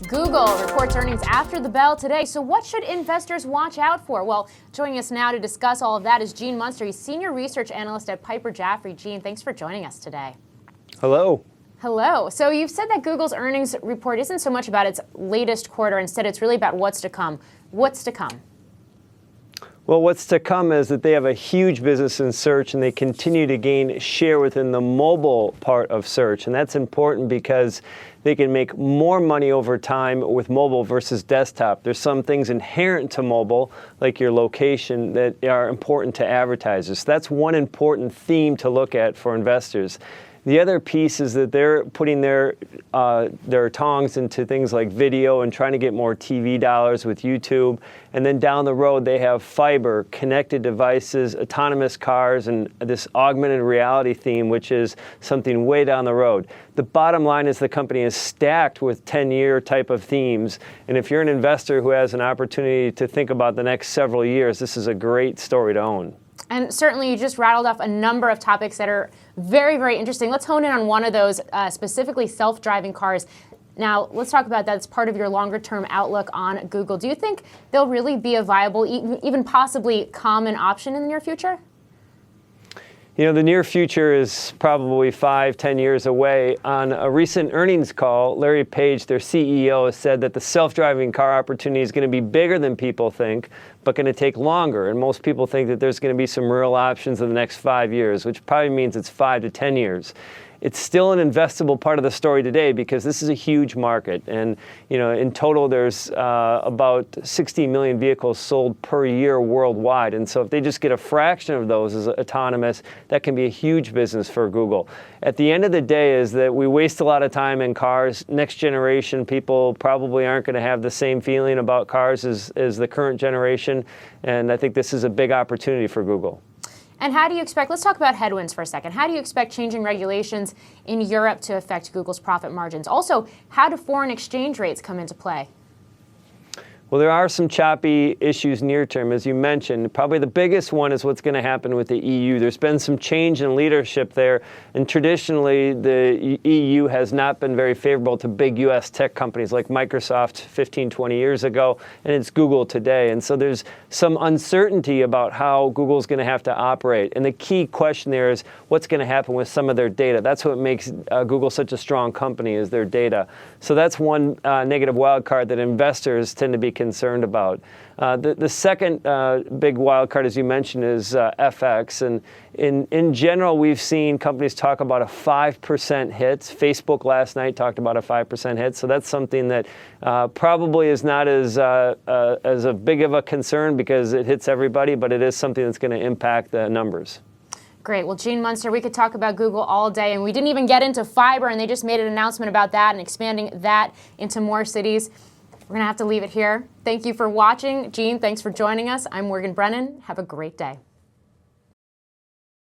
Google reports earnings after the bell today. So what should investors watch out for? Well, joining us now to discuss all of that is Gene Munster. He's senior research analyst at Piper Jaffray. Gene, thanks for joining us today. Hello. Hello. So you've said that Google's earnings report isn't so much about its latest quarter. Instead, it's really about what's to come. What's to come? Well, what's to come is that they have a huge business in search, and they continue to gain share within the mobile part of search. And that's important because they can make more money over time with mobile versus desktop. There's some things inherent to mobile, like your location, that are important to advertisers. So that's one important theme to look at for investors. The other piece is that they're putting their tongs into things like video and trying to get more TV dollars with YouTube. And then down the road, they have fiber, connected devices, autonomous cars, and this augmented reality theme, which is something way down the road. The bottom line is the company is stacked with 10-year type of themes. And if you're an investor who has an opportunity to think about the next several years, this is a great story to own. And certainly you just rattled off a number of topics that are very, very interesting. Let's hone in on one of those, specifically self-driving cars. Now, let's talk about that as part of your longer-term outlook on Google. Do you think they'll really be a viable, even possibly common option in the near future? You know, the near future is probably 5-10 years away. On a recent earnings call, Larry Page, their CEO, said that the self-driving car opportunity is going to be bigger than people think, but going to take longer. And most people think that there's going to be some real options in the next 5 years, which probably means it's 5 to 10 years. It's still an investable part of the story today because this is a huge market. And, you know, in total, there's about 60 million vehicles sold per year worldwide. And so if they just get a fraction of those as autonomous, that can be a huge business for Google. At the end of the day is that we waste a lot of time in cars. Next generation people probably aren't going to have the same feeling about cars as the current generation. And I think this is a big opportunity for Google. And how do you expect, let's talk about headwinds for a second. How do you expect changing regulations in Europe to affect Google's profit margins? Also, how do foreign exchange rates come into play? Well, there are some choppy issues near term, as you mentioned. Probably the biggest one is what's going to happen with the EU. There's been some change in leadership there, and traditionally the EU has not been very favorable to big U.S. tech companies like Microsoft 15, 20 years ago, and it's Google today. And so there's some uncertainty about how Google's going to have to operate. And the key question there is what's going to happen with some of their data. That's what makes Google such a strong company, is their data. So that's one negative wild card that investors tend to be concerned about. The second big wild card, as you mentioned, is FX. And in general, we've seen companies talk about a 5% hit. Facebook last night talked about a 5% hit. So that's something that probably is not as a big of a concern because it hits everybody, but it is something that's going to impact the numbers. Great. Well, Gene Munster, we could talk about Google all day, and we didn't even get into fiber, and they just made an announcement about that and expanding that into more cities. We're going to have to leave it here. Thank you for watching. Gene, thanks for joining us. I'm Brennan. Have a great day.